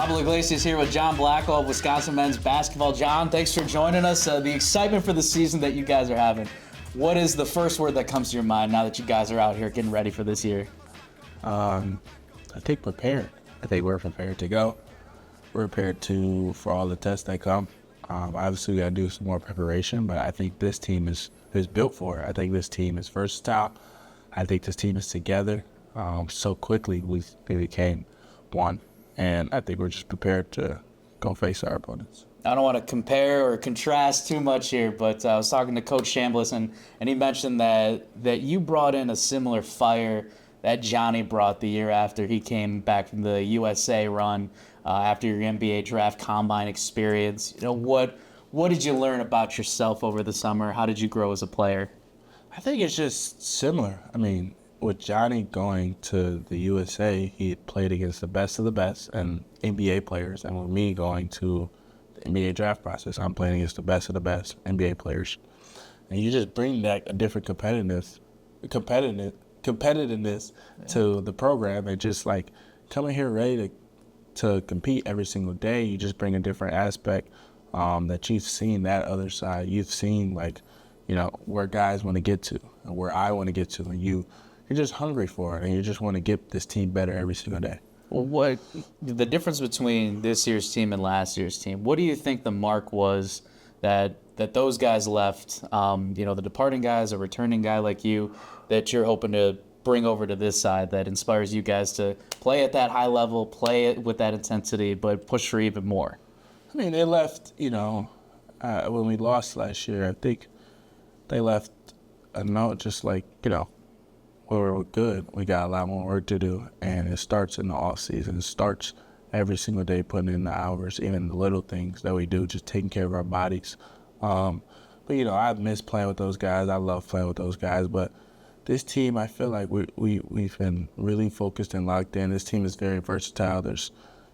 Pablo Iglesias here with John Blackwell of Wisconsin men's basketball. John, thanks for joining us. The excitement for the season that you guys are having. What is the first word that comes to your mind now that you guys are out here getting ready for this year? I think prepared. I think we're prepared to go. We're prepared for all the tests that come. Obviously, we got to do some more preparation, but I think this team is built for it. I think this team is versatile. I think this team is together. So quickly we became one, and I think we're just prepared to go face our opponents. I don't want to compare or contrast too much here, but I was talking to Coach Chambliss, and he mentioned that you brought in a similar fire that Johnny brought the year after he came back from the USA run, after your NBA draft combine experience. You know, what did you learn about yourself over the summer? How did you grow as a player? I think it's just similar. I mean, with Johnny going to the USA, he played against the best of the best and NBA players, and with me going to the NBA draft process, I'm playing against the best of the best NBA players. And you just bring back a different competitiveness to the program, and just like coming here ready to compete every single day. You just bring a different aspect that you've seen that other side. You've seen, like, you know, where guys want to get to and where I want to get to, and you're just hungry for it, and you just want to get this team better every single day. Well, what the difference between this year's team and last year's team? What do you think the mark was that those guys left? You know, the departing guys, a returning guy like you, that you're hoping to bring over to this side that inspires you guys to play at that high level, play it with that intensity, but push for even more? I mean, they left, you know, when we lost last year, I think they left a note just like, you know, we were good. We got a lot more work to do, and it starts in the offseason. It starts every single day, putting in the hours, even the little things that we do, just taking care of our bodies. But, you know, I miss playing with those guys. I love playing with those guys. But this team, I feel like we've been really focused and locked in. This team is very versatile. There's,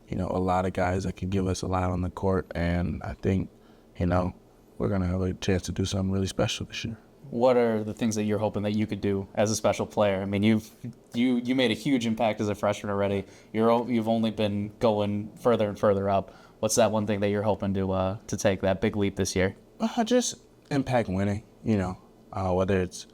you know, a lot of guys that can give us a lot on the court, and I think, you know, we're going to have a chance to do something really special this year. What are the things that you're hoping that you could do as a special player? I mean, you made a huge impact as a freshman already. You've only been going further and further up. What's that one thing that you're hoping to take that big leap this year? Just impact winning, you know, whether it's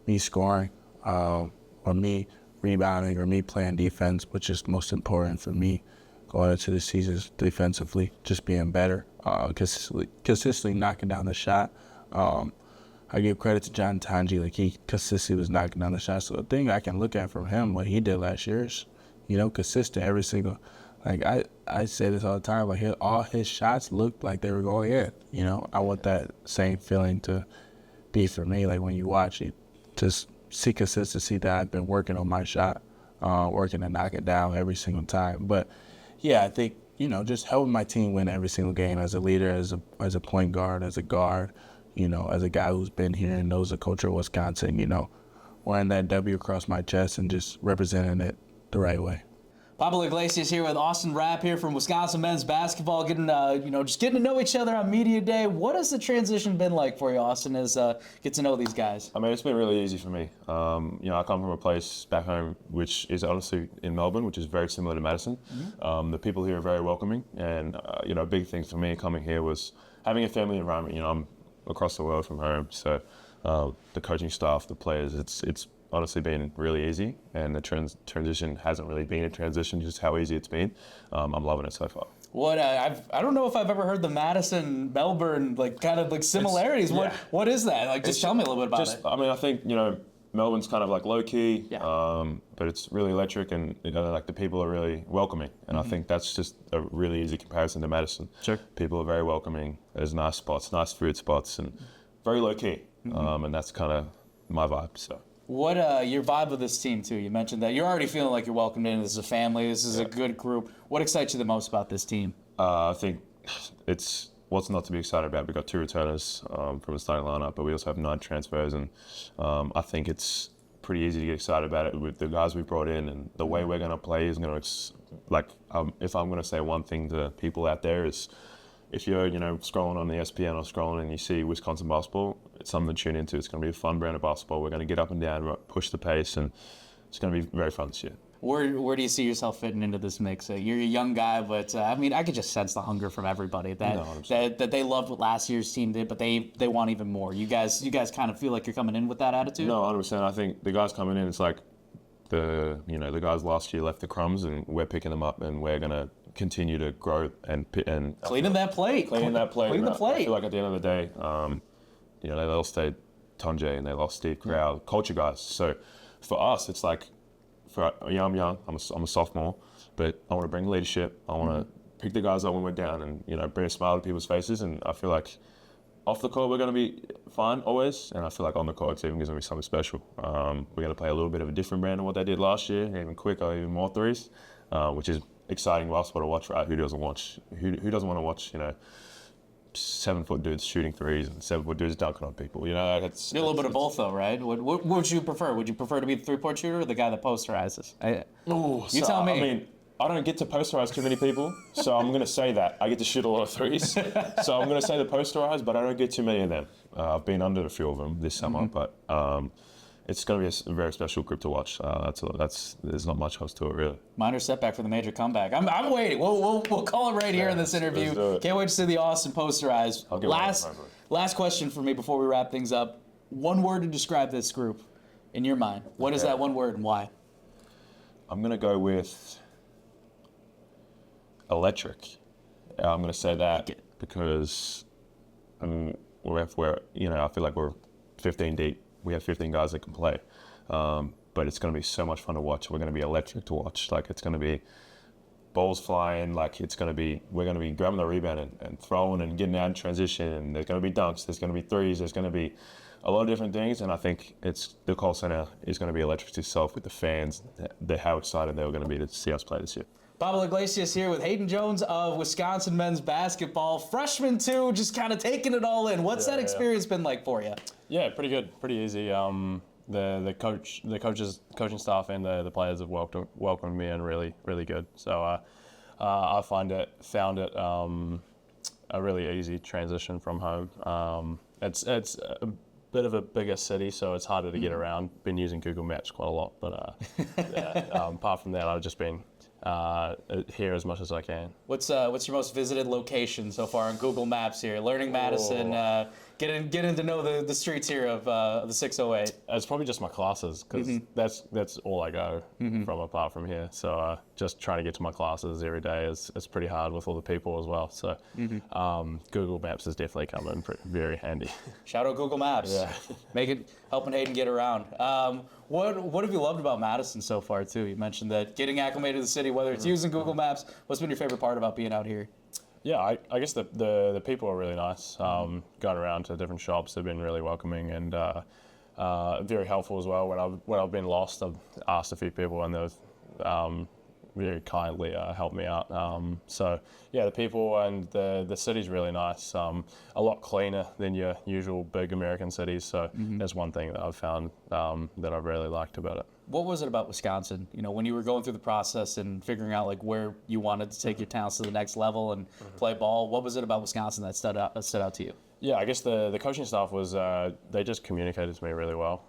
me scoring or me rebounding or me playing defense, which is most important for me going into the season defensively, just being better, consistently knocking down the shot. I give credit to John Tanji, like he consistently was knocking down the shot. So the thing I can look at from him, what he did last year is, you know, consistent every single, like I say this all the time, like all his shots looked like they were going in. You know, I want that same feeling to be for me, like when you watch it, just see consistency that I've been working on my shot, working to knock it down every single time. But yeah, I think, you know, just helping my team win every single game as a leader, as a point guard, as a guard, you know, as a guy who's been here and knows the culture of Wisconsin, you know, wearing that W across my chest and just representing it the right way. Pablo Iglesias here with Rapp here from Wisconsin men's basketball, getting just getting to know each other on media day. What has the transition been like for you, Austin, as get to know these guys? I mean, it's been really easy for me. You know, I come from a place back home which is honestly in Melbourne, which is very similar to Madison. Mm-hmm. The people here are very welcoming, and you know, a big thing for me coming here was having a family environment. You know, I'm across the world from home, so the coaching staff, the players, it's honestly been really easy, and the transition hasn't really been a transition, just how easy it's been. I'm loving it so far. What I don't know if I've ever heard the Madison Melbourne kind of similarities. What is that? Like, just tell me a little bit about it. I mean, I think, you know, Melbourne's kind of like low key, but it's really electric, and you know, like the people are really welcoming, and I think that's just a really easy comparison to Madison. Sure. People are very welcoming. There's nice spots, nice food spots, and very low key, and that's kind of my vibe. So. What your vibe of this team too? You mentioned that you're already feeling like you're welcomed in. This is a family. This is a good group. What excites you the most about this team? I think it's what's not to be excited about. We've got 2 returners from the starting lineup, but we also have 9 transfers, and I think it's pretty easy to get excited about it with the guys we brought in, and the way we're going to play is going to, like, if I'm going to say one thing to people out there is, if you're, you know, scrolling on the ESPN or scrolling and you see Wisconsin basketball, it's something to tune into. It's going to be a fun brand of basketball. We're going to get up and down, push the pace, and it's going to be very fun this year. Where do you see yourself fitting into this mix? You're a young guy, but I mean, I could just sense the hunger from everybody that they loved what last year's team did, but they want even more. You guys kind of feel like you're coming in with that attitude? No, 100%. I think the guys coming in, it's like the guys last year left the crumbs, and we're picking them up, and we're gonna continue to grow and cleaning that plate. Clean the plate. I feel like at the end of the day, they lost Tonje and they lost Steve Crow, culture guys. So for us, it's like, I'm young. I'm a sophomore, but I want to bring leadership. I want to pick the guys up when we're down, and bring a smile to people's faces. And I feel like off the court we're going to be fine always, and I feel like on the court it's even going to be something special. We're going to play a little bit of a different brand of what they did last year, even quicker, even more threes, which is exciting basketball to watch. Right? Who doesn't want to watch 7-foot dudes shooting threes and 7-foot dudes dunking on people? It's a little bit of both, though, right? What would you prefer? Would you prefer to be the three-point shooter or the guy that posterizes? You tell me. I mean, I don't get to posterize too many people, so I'm going to say that. I get to shoot a lot of threes, so I'm going to say the posterize, but I don't get too many of them. I've been under a few of them this summer, but it's going to be a very special group to watch. There's not much else to it, really. Minor setback for the major comeback. I'm waiting. We'll call it right here in this interview. Can't wait to see the Austin posterize. Last question for me before we wrap things up. One word to describe this group in your mind. What is that one word and why? I'm going to go with electric. I'm going to say that because I feel like we're 15 deep. We have 15 guys that can play, but it's going to be so much fun to watch. We're going to be electric to watch. Like, it's going to be balls flying. Like, we're going to be grabbing the rebound and throwing and getting out in transition. And there's going to be dunks. There's going to be threes. There's going to be a lot of different things. And I think the Kohl Center is going to be electric itself with the fans. How excited they were going to be to see us play this year. Pablo Iglesias here with Hayden Jones of Wisconsin men's basketball. Freshman too, just kind of taking it all in. What's that experience been like for you? Yeah, pretty good, pretty easy. The coaching staff and the players have welcomed me in really, really good. So I found it a really easy transition from home. It's a bit of a bigger city, so it's harder to get around. Been using Google Maps quite a lot, but apart from that, I've just been here as much as I can. What's your most visited location so far on Google Maps here? Learning Madison, getting to know the streets here of the 608. It's probably just my classes, because that's all I go from apart from here. So just trying to get to my classes every day is pretty hard with all the people as well. So Google Maps has definitely come in very handy. Shout out Google Maps. Yeah. Helping Hayden get around. What have you loved about Madison so far too? You mentioned that getting acclimated to the city, whether it's using Google Maps. What's been your favorite part about being out here? Yeah, I guess the people are really nice. Going around to different shops, they've been really welcoming and very helpful as well. When I've been lost, I've asked a few people and they've very kindly helped me out. So yeah, the people and the city's really nice. A lot cleaner than your usual big American cities. So that's one thing that I've found that I've really liked about it. What was it about Wisconsin? When you were going through the process and figuring out like where you wanted to take your talents to the next level and play ball, what was it about Wisconsin that stood out to you? Yeah, I guess the coaching staff was they just communicated to me really well.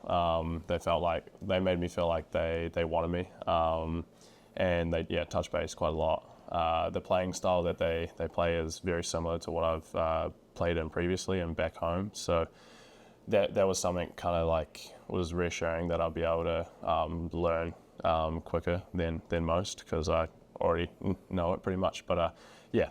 They made me feel like they wanted me, and they touched base quite a lot. The playing style that they play is very similar to what I've played in previously and back home. So that was something kind of like was reassuring that I'll be able to learn quicker than most, because I already know it pretty much. But yeah,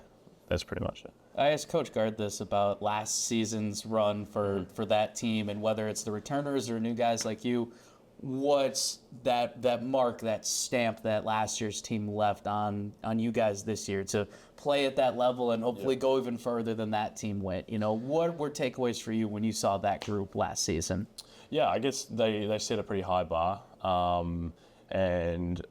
that's pretty much it. I asked Coach Gard this about last season's run for that team, and whether it's the returners or new guys like you, what's that mark, that stamp that last year's team left on you guys this year to play at that level and hopefully go even further than that team went? What were takeaways for you when you saw that group last season? Yeah, I guess they set a pretty high bar, and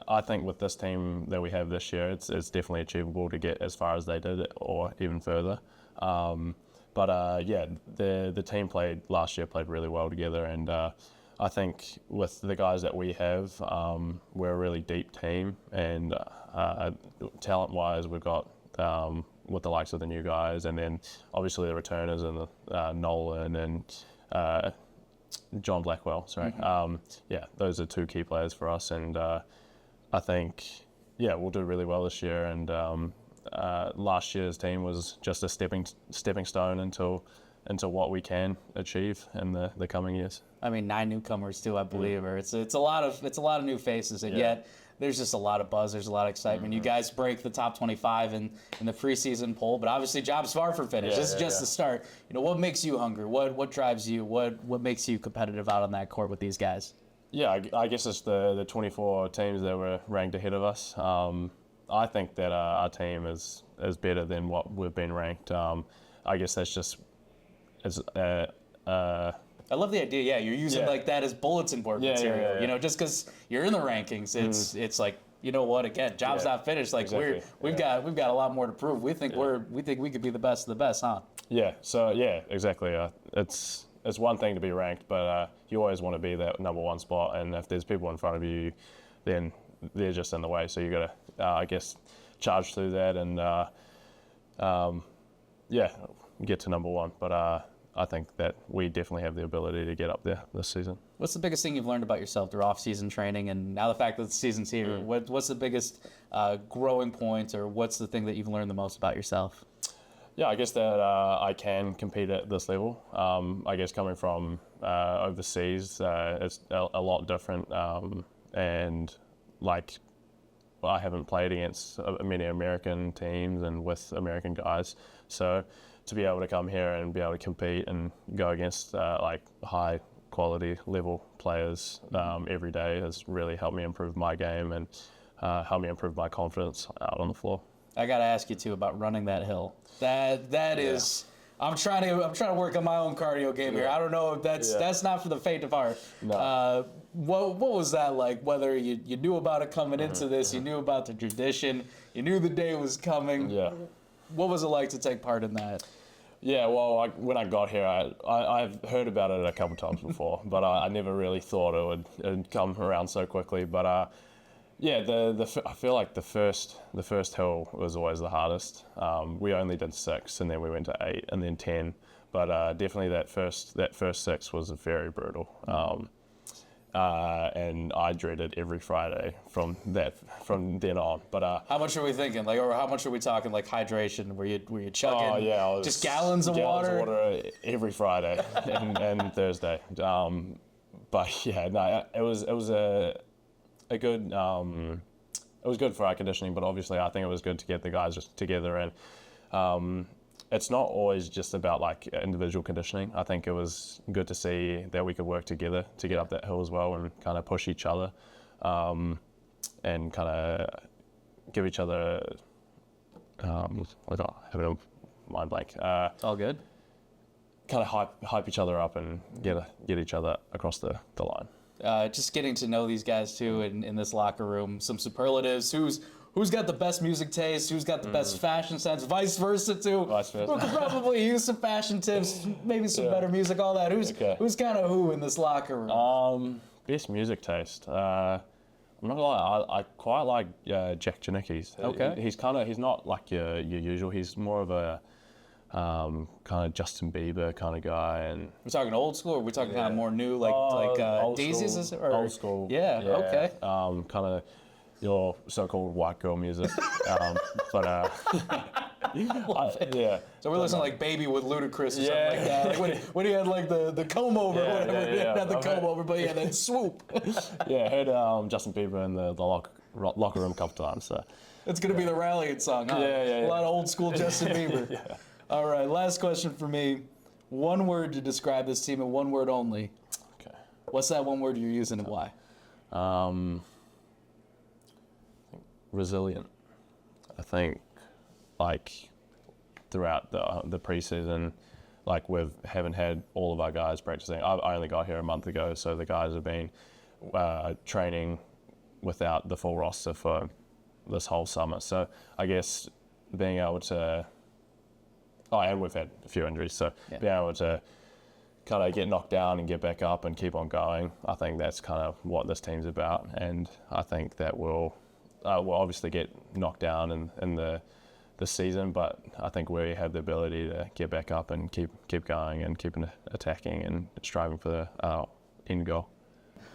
I think with this team that we have this year, it's definitely achievable to get as far as they did or even further. But the team last year played really well together, and I think with the guys that we have, we're a really deep team, and talent-wise, we've got with the likes of the new guys, and then obviously the returners and the Nolan and John Blackwell, sorry. Yeah, those are two key players for us, and I think, yeah, we'll do really well this year. And last year's team was just a stepping stone into what we can achieve in the coming years. I mean, 9 newcomers too, I believe, or it's a lot of new faces, and yet there's just a lot of buzz. There's a lot of excitement. You guys break the top 25 in the preseason poll, but obviously, job's far from finished. This is just the start. You know, what makes you hungry? What drives you? What makes you competitive out on that court with these guys? Yeah, I guess it's the 24 teams that were ranked ahead of us. I think that our team is better than what we've been ranked. I guess that's just I love the idea. Yeah, you're using like that as bulletin board material. You know, just because you're in the rankings, it's like, you know what? Again, job's not finished. Like we've got a lot more to prove. We think we could be the best of the best, huh? Yeah. So yeah, exactly. It's one thing to be ranked, but you always want to be that number one spot. And if there's people in front of you, then they're just in the way. So you got to, I guess, charge through that and get to number one. But I think that we definitely have the ability to get up there this season. What's the biggest thing you've learned about yourself through off-season training, and now the fact that the season's here? What's the biggest growing point, or what's the thing that you've learned the most about yourself? Yeah, I guess that I can compete at this level. I guess coming from overseas, it's a lot different, and like I haven't played against many American teams and with American guys, so to be able to come here and be able to compete and go against like high quality level players every day has really helped me improve my game and helped me improve my confidence out on the floor. I got to ask you too about running that hill. That is, I'm trying to work on my own cardio game here. I don't know if that's not for the faint of heart. No. What was that like? Whether you knew about it coming into this, you knew about the tradition, you knew the day was coming. Yeah. What was it like to take part in that? Yeah, well, when I got here, I've heard about it a couple times before, but I never really thought it would come around so quickly. But yeah, I feel like the first hill was always the hardest. We only did 6, and then we went to 8, and then 10. But definitely that first 6 was very brutal. And I dreaded every Friday from then on. But how much are we thinking? Like, or how much are we talking? Like hydration? Were you chugging? Oh yeah, just gallons of water every Friday and Thursday. But yeah, no, it was a good. It was good for our conditioning, but obviously I think it was good to get the guys just together and. It's not always just about like individual conditioning. I think it was good to see that we could work together to get up that hill as well and kind of push each other and kind of give each other, I don't have a mind blank. It's all good. Kind of hype each other up and get each other across the line. Just getting to know these guys too in this locker room. Some superlatives. Who's got the best music taste? Who's got the best fashion sense? Vice versa too. Vice versa. Who could probably use some fashion tips, maybe some better music, all that. Who's kind of who in this locker room? Best music taste. I'm not gonna lie. I quite like Jack Janicki's. Okay. He's not like your usual. He's more of a kind of Justin Bieber kind of guy. And we're talking old school, or we're talking kind of more new, like Daisies? Old school. Yeah. Okay. Kind of your so-called white girl music, but yeah. So we're listening like "Baby" with Ludacris or something like that. Like when he had like the comb over, or whatever. Not the comb over, but that swoop. Yeah, I heard Justin Bieber in the locker room a couple times. So it's gonna be the rallying song, huh? Yeah. A lot of old school Justin Bieber. Yeah. All right, last question for me. One word to describe this team, and one word only. Okay. What's that one word you're using, and why? Resilient. I think, like, throughout the preseason, like we haven't had all of our guys practicing. I only got here a month ago, so the guys have been training without the full roster for this whole summer. So I guess being able to, and we've had a few injuries, so being able to kind of get knocked down and get back up and keep on going, I think that's kind of what this team's about. And I think that we'll obviously get knocked down in the the season, but I think we have the ability to get back up and keep going and keep attacking and striving for the end goal.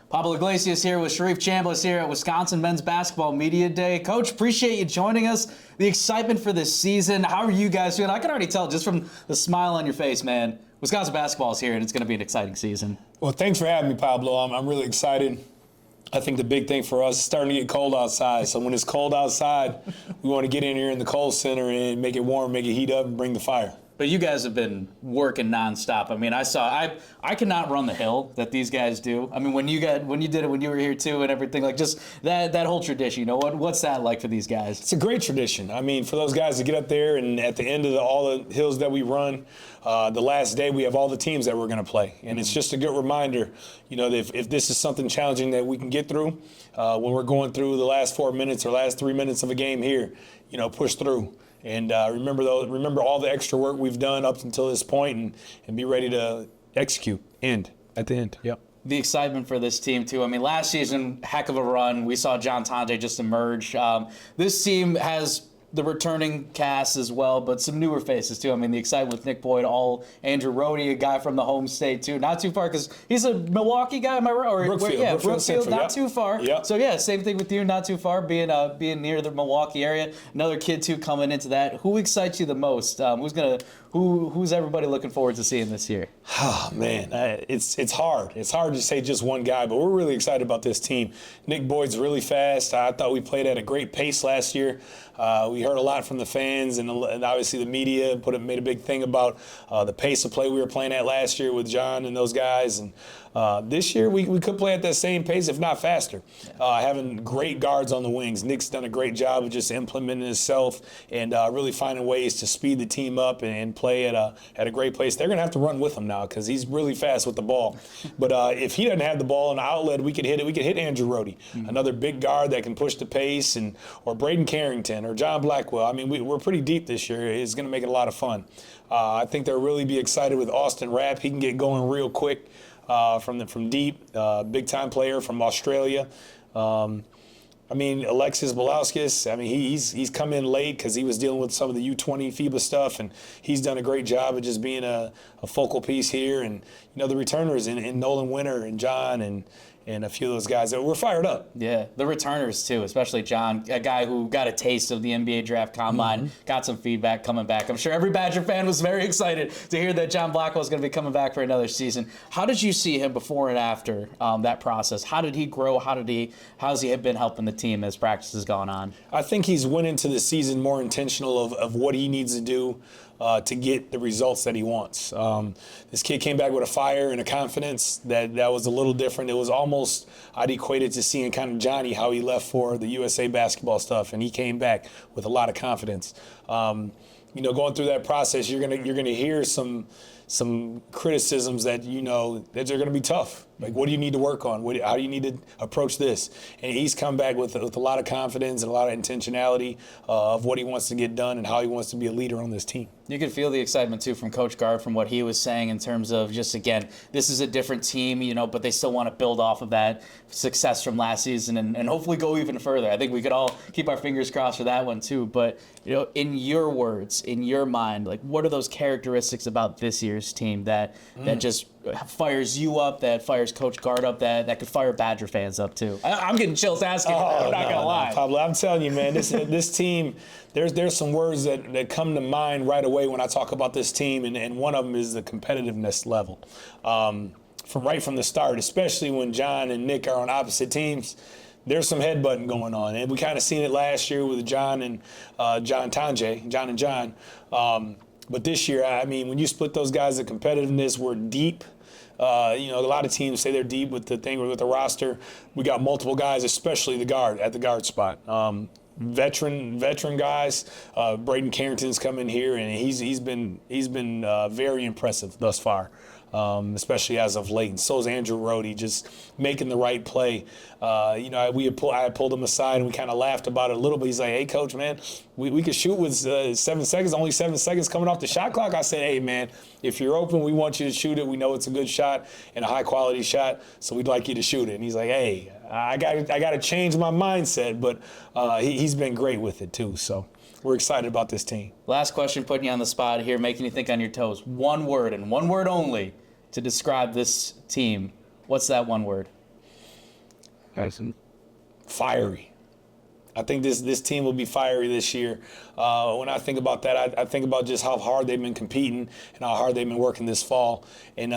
Pablo Iglesias here with Sharif Chambliss here at Wisconsin Men's Basketball Media Day. Coach, appreciate you joining us. The excitement for this season, how are you guys feeling? I can already tell just from the smile on your face, man. Wisconsin basketball is here, and it's going to be an exciting season. Well, thanks for having me, Pablo. I'm really excited. I think the big thing for us is starting to get cold outside. So when it's cold outside, we want to get in here in the cold center and make it warm, make it heat up, and bring the fire. But you guys have been working nonstop. I mean, I cannot run the hill that these guys do. I mean, when you did it when you were here too and everything, like just that whole tradition. You know what's that like for these guys? It's a great tradition. I mean, for those guys to get up there and at the end of all the hills that we run, the last day we have all the teams that we're going to play, and it's just a good reminder. You know, that if this is something challenging that we can get through when we're going through the last 4 minutes or last 3 minutes of a game here, you know, push through. And remember all the extra work we've done up until this point, and be ready to execute at the end. Yep. The excitement for this team too. I mean, last season, heck of a run. We saw John Tonje just emerge. This team has the returning cast as well, but some newer faces too. I mean, the excitement with Nick Boyd, Andrew Rohde, a guy from the home state too. Not too far because he's a Milwaukee guy, am I right? Or Brookfield, Central, not too far. Yep. So yeah, same thing with you, not too far, being near the Milwaukee area. Another kid too coming into that. Who excites you the most? Who's everybody looking forward to seeing this year? Oh man, it's hard. It's hard to say just one guy, but we're really excited about this team. Nick Boyd's really fast. I thought we played at a great pace last year. We heard a lot from the fans and obviously the media made a big thing about the pace of play we were playing at last year with John and those guys. And this year we could play at that same pace, if not faster. Having great guards on the wings. Nick's done a great job of just implementing himself and really finding ways to speed the team up and play at a great place. They're going to have to run with him now because he's really fast with the ball. But if he doesn't have the ball in the outlet, we could hit it. We could hit Andrew Rohde, another big guard that can push the pace, or Braden Carrington or John Blackwell. I mean, we're pretty deep this year. It's going to make it a lot of fun. I think they'll really be excited with Austin Rapp. He can get going real quick from deep. Big time player from Australia. I mean, Alexis Belauskas, I mean, he's come in late because he was dealing with some of the U20 FIBA stuff, and he's done a great job of just being a focal piece here. And, you know, the returners in Nolan Winter and John and a few of those guys that were fired up. Yeah, the returners too, especially John, a guy who got a taste of the NBA draft combine, got some feedback coming back. I'm sure every Badger fan was very excited to hear that John Blackwell is going to be coming back for another season. How did you see him before and after that process? How did he grow? How's he been helping the team as practice has gone on? I think he's went into the season more intentional of what he needs to do to get the results that he wants. This kid came back with a fire and a confidence that was a little different. It was almost, I'd equate it to seeing kind of Johnny, how he left for the USA basketball stuff, and he came back with a lot of confidence. You know, going through that process, you're gonna hear some criticisms that, you know, that they're going to be tough. Like, what do you need to work on? How do you need to approach this? And he's come back with a lot of confidence and a lot of intentionality of what he wants to get done and how he wants to be a leader on this team. You could feel the excitement, too, from Coach Gard, from what he was saying in terms of just, again, this is a different team, you know, but they still want to build off of that success from last season and hopefully go even further. I think we could all keep our fingers crossed for that one, too. But, you know, in your words, in your mind, like, what are those characteristics about this year's team that just fires you up, that fires Coach Gard up, that could fire Badger fans up, too? I'm getting chills asking. I'm not going to lie. Pablo, I'm telling you, man, this team, there's some words that come to mind right away when I talk about this team, and one of them is the competitiveness level. From the start, especially when John and Nick are on opposite teams, there's some headbutting going on. And we kind of seen it last year with John and John and John. But this year, I mean, when you split those guys, the competitiveness, we're deep. You know, a lot of teams say they're deep with the roster. We got multiple guys, especially the guard spot. Veteran guys. Braden Carrington's come in here, and he's been very impressive thus far. Especially as of late. And so is Andrew Rohde, just making the right play. You know, I pulled him aside and we kind of laughed about it a little bit. He's like, "Hey, coach, man, we could shoot with 7 seconds, only 7 seconds coming off the shot clock." I said, "Hey, man, if you're open, we want you to shoot it. We know it's a good shot and a high-quality shot, so we'd like you to shoot it." And he's like, "Hey, I got to change my mindset," but he's been great with it too. So we're excited about this team. Last question, putting you on the spot here, making you think on your toes. One word and one word only to describe this team. What's that one word? Madison. Fiery. I think this team will be fiery this year. When I think about that, I think about just how hard they've been competing and how hard they've been working this fall. And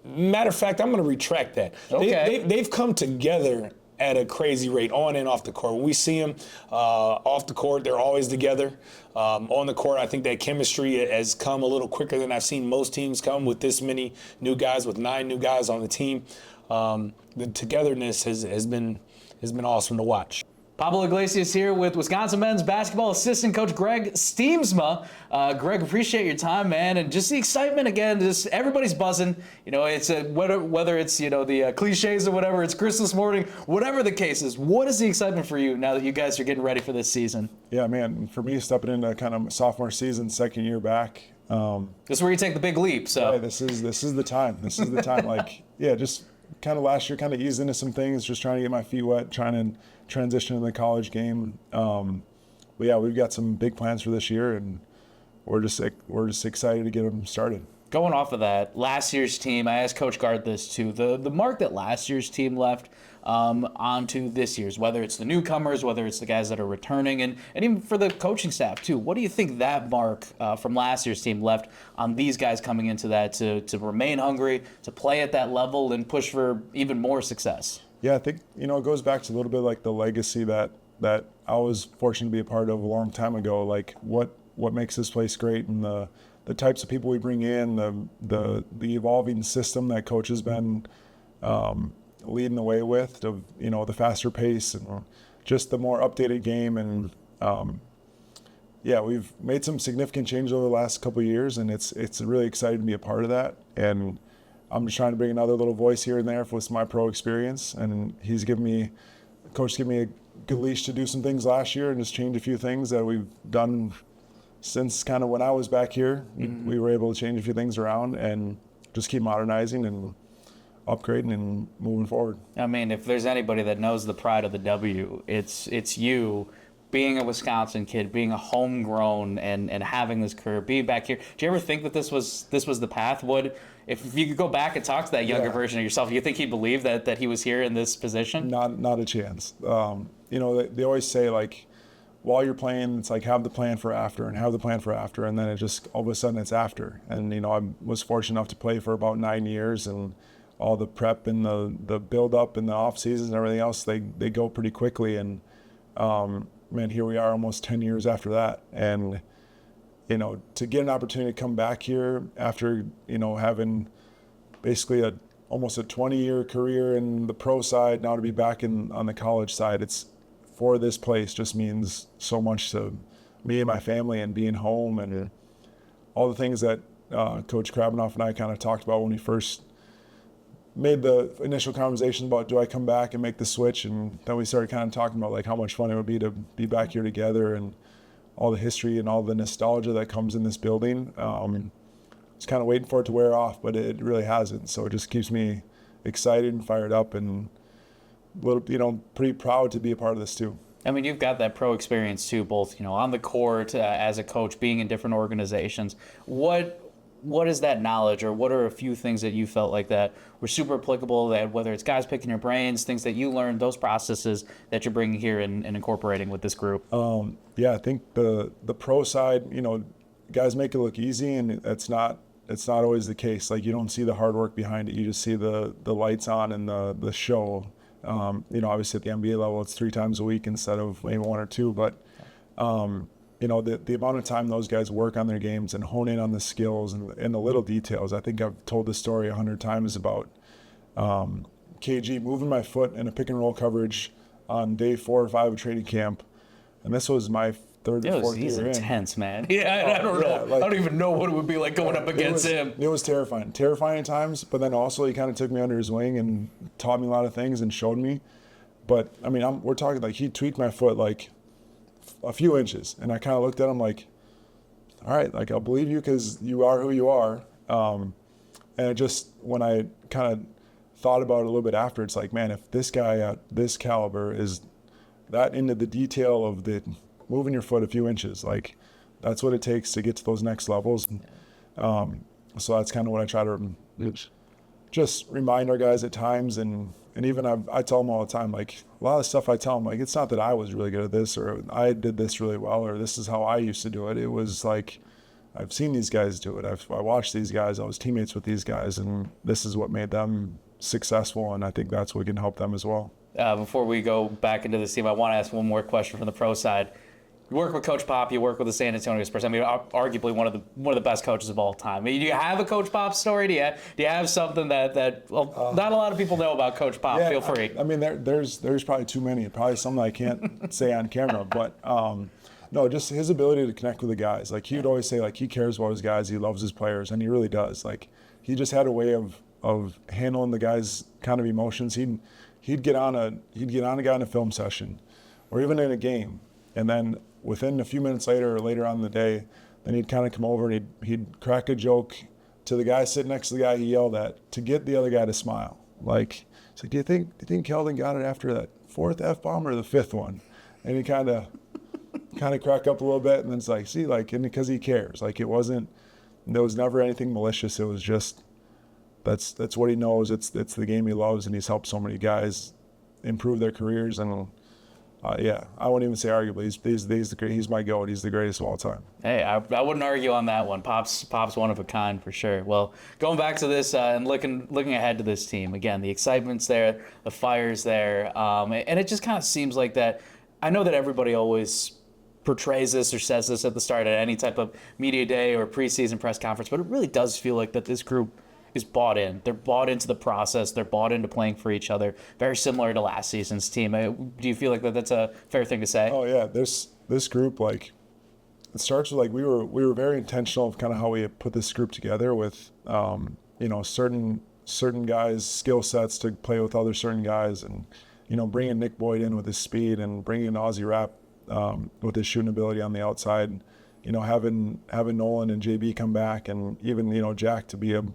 matter of fact, I'm going to retract that. Okay. They've come together at a crazy rate on and off the court. When we see them off the court, they're always together. On the court, I think that chemistry has come a little quicker than I've seen most teams come with this many new guys, with 9 new guys on the team. The togetherness has been awesome to watch. Pablo Iglesias here with Wisconsin men's basketball assistant coach Greg Stiemsma. Greg, appreciate your time, man, and just the excitement again. Just everybody's buzzing. You know, it's whether it's the cliches or whatever. It's Christmas morning, whatever the case is. What is the excitement for you now that you guys are getting ready for this season? Yeah, man. For me, stepping into kind of sophomore season, second year back. This is where you take the big leap. So yeah, this is the time. This is the time. Like, yeah, just kind of last year, kind of eased into some things, just trying to get my feet wet, trying to transition to the college game. But yeah, we've got some big plans for this year, and we're just excited to get them started. Going off of that, last year's team, I asked Coach Gard this too, the mark that last year's team left onto this year's, whether it's the newcomers, whether it's the guys that are returning, and even for the coaching staff too. What do you think that mark from last year's team left on these guys coming into that to remain hungry, to play at that level, and push for even more success? Yeah, I think, it goes back to a little bit like the legacy that I was fortunate to be a part of a long time ago. Like what makes this place great, and the types of people we bring in, the evolving system that Coach has been leading the way with, of the faster pace and just the more updated game. And yeah, we've made some significant changes over the last couple of years, and it's really exciting to be a part of that. And I'm just trying to bring another little voice here and there with my pro experience. And Coach gave me a good leash to do some things last year and just change a few things that we've done since kind of when I was back here. Mm-hmm. We were able to change a few things around and just keep modernizing and upgrading and moving forward. I mean, if there's anybody that knows the pride of the W, it's you. Being a Wisconsin kid, being a homegrown and having this career, being back here. Do you ever think that this was the path? If you could go back and talk to that younger version of yourself, you think he believed that he was here in this position? Not a chance. They always say, like, while you're playing, it's like have the plan for after, and then it just all of a sudden it's after. And I was fortunate enough to play for about 9 years, and all the prep and the build up and the off seasons and everything else, they go pretty quickly. And man, here we are almost 10 years after that. And, to get an opportunity to come back here after, having basically almost a 20-year career in the pro side, now to be back on the college side, it's for this place just means so much to me and my family, and being home, and all the things that Coach Krabenoff and I kind of talked about when we first made the initial conversation about, do I come back and make the switch? And then we started kind of talking about like how much fun it would be to be back here together, and all the history and all the nostalgia that comes in this building. It's kind of waiting for it to wear off, but it really hasn't. So it just keeps me excited and fired up, and pretty proud to be a part of this too. I mean, you've got that pro experience too, both on the court as a coach, being in different organizations. What is that knowledge, or what are a few things that you felt like that were super applicable, that whether it's guys picking your brains, things that you learned, those processes that you're bringing here and incorporating with this group? Yeah, I think the pro side, guys make it look easy, and it's not always the case. Like, you don't see the hard work behind it. You just see the lights on and the show. Obviously at the NBA level, it's 3 times a week instead of maybe 1 or 2, but the amount of time those guys work on their games and hone in on the skills and the little details. I think I've told this story 100 times about KG moving my foot in a pick and roll coverage on day 4 or 5 of training camp, and this was my third or fourth year in. He's intense, man. Yeah, I don't know. I don't even know what it would be like going up against him. It was terrifying at times, but then also he kind of took me under his wing and taught me a lot of things and showed me. But I mean, we're talking like he tweaked my foot like a few inches, and I kind of looked at him like, all right, like, I'll believe you because you are who you are. And it just, when I kind of thought about it a little bit after, it's like, man, if this guy at this caliber is that into the detail of the moving your foot a few inches. Like, that's what it takes to get to those next levels. So that's kind of what I try to just remind our guys at times. And even I tell them all the time, like, a lot of stuff I tell them, like, it's not that I was really good at this or I did this really well or this is how I used to do it. It was like, I've seen these guys do it. I watched these guys. I was teammates with these guys, and this is what made them successful, and I think that's what can help them as well. Before we go back into this team, I want to ask one more question from the pro side. You work with Coach Pop. You work with the San Antonio Spurs. I mean, arguably one of the best coaches of all time. I mean, do you have a Coach Pop story? Do you have something that not a lot of people know about Coach Pop? Yeah, Feel free. I mean, there's probably too many. Probably something I can't say on camera, but no, just his ability to connect with the guys. Like, he would always say, like, he cares about his guys. He loves his players, and he really does. Like, he just had a way of handling the guys' kind of emotions. He'd get on a guy in a film session, or even in a game, and then within a few minutes later or later on in the day, then he'd kind of come over and he'd crack a joke to the guy sitting next to the guy he yelled at to get the other guy to smile. Like, it's like, do you think Keldon got it after that fourth F-bomb or the fifth one? And he kind of crack up a little bit, and then it's like, see, like, and because he cares. Like, there was never anything malicious. It was just, that's what he knows. It's the game he loves, and he's helped so many guys improve their careers. And yeah, I wouldn't even say arguably. He's my GOAT. He's the greatest of all time. Hey, I wouldn't argue on that one. Pop's one of a kind for sure. Well, going back to this and looking ahead to this team again, the excitement's there, the fire's there, and it just kind of seems like that. I know that everybody always portrays this or says this at the start of any type of media day or preseason press conference, but it really does feel like that this group is bought in. They're bought into the process. They're bought into playing for each other. Very similar to last season's team. Do you feel like that's a fair thing to say? Oh yeah, this group, like, it starts with, like, we were very intentional of kind of how we put this group together with certain guys' skill sets to play with other certain guys, and bringing Nick Boyd in with his speed and bringing Ozzie Rapp with his shooting ability on the outside. Having Nolan and JB come back, and even Jack to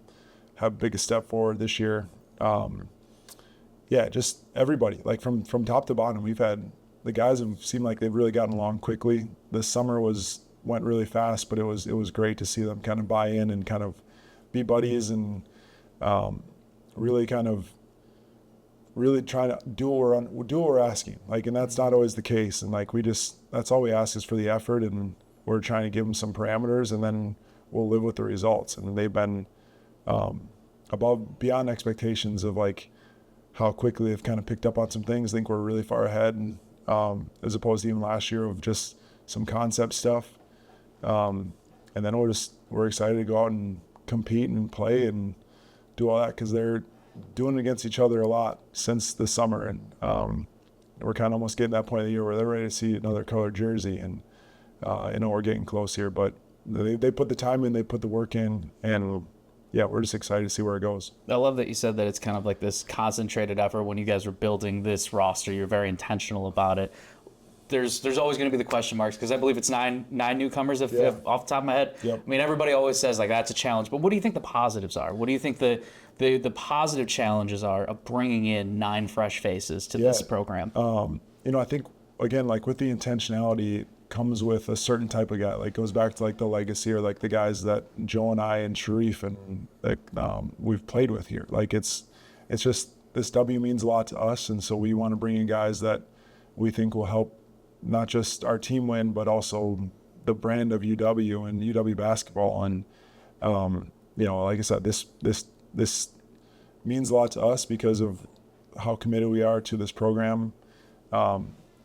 have big a step forward this year. Yeah, just everybody, like, from top to bottom. We've had the guys have seemed like they've really gotten along quickly. This summer went really fast, but it was great to see them kind of buy in and kind of be buddies and really trying to do what we're asking. Like, and that's not always the case. And, like, that's all we ask is for the effort, and we're trying to give them some parameters, and then we'll live with the results. And they've been beyond expectations of, like, how quickly they've kind of picked up on some things. I think we're really far ahead, and, as opposed to even last year of just some concept stuff. And then we're excited to go out and compete and play and do all that, because they're doing it against each other a lot since the summer. And we're kind of almost getting to that point of the year where they're ready to see another colored jersey. And we're getting close here, but they put the time in, they put the work in, and yeah, we're just excited to see where it goes. I love that you said that it's kind of like this concentrated effort. When you guys were building this roster, you're very intentional about it. There's always going to be the question marks, because I believe it's nine newcomers if off the top of my head. Yep. I mean, everybody always says, like, that's a challenge, but what do you think the positives are? What do you think the positive challenges are of bringing in 9 fresh faces to this program? I think, again, like, with the intentionality comes with a certain type of guy. Like, goes back to, like, the legacy, or, like, the guys that Joe and I and Sharif and, like, we've played with here. Like, it's just, this W means a lot to us, and so we want to bring in guys that we think will help not just our team win, but also the brand of UW and UW basketball. And like I said, this means a lot to us because of how committed we are to this program.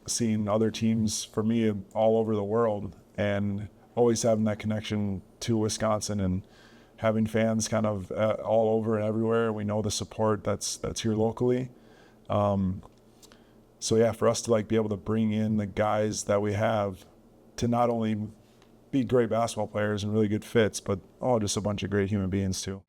Seeing other teams, for me, all over the world, and always having that connection to Wisconsin, and having fans kind of all over and everywhere. We know the support that's here locally. So yeah, for us to, like, be able to bring in the guys that we have to not only be great basketball players and really good fits, but just a bunch of great human beings too.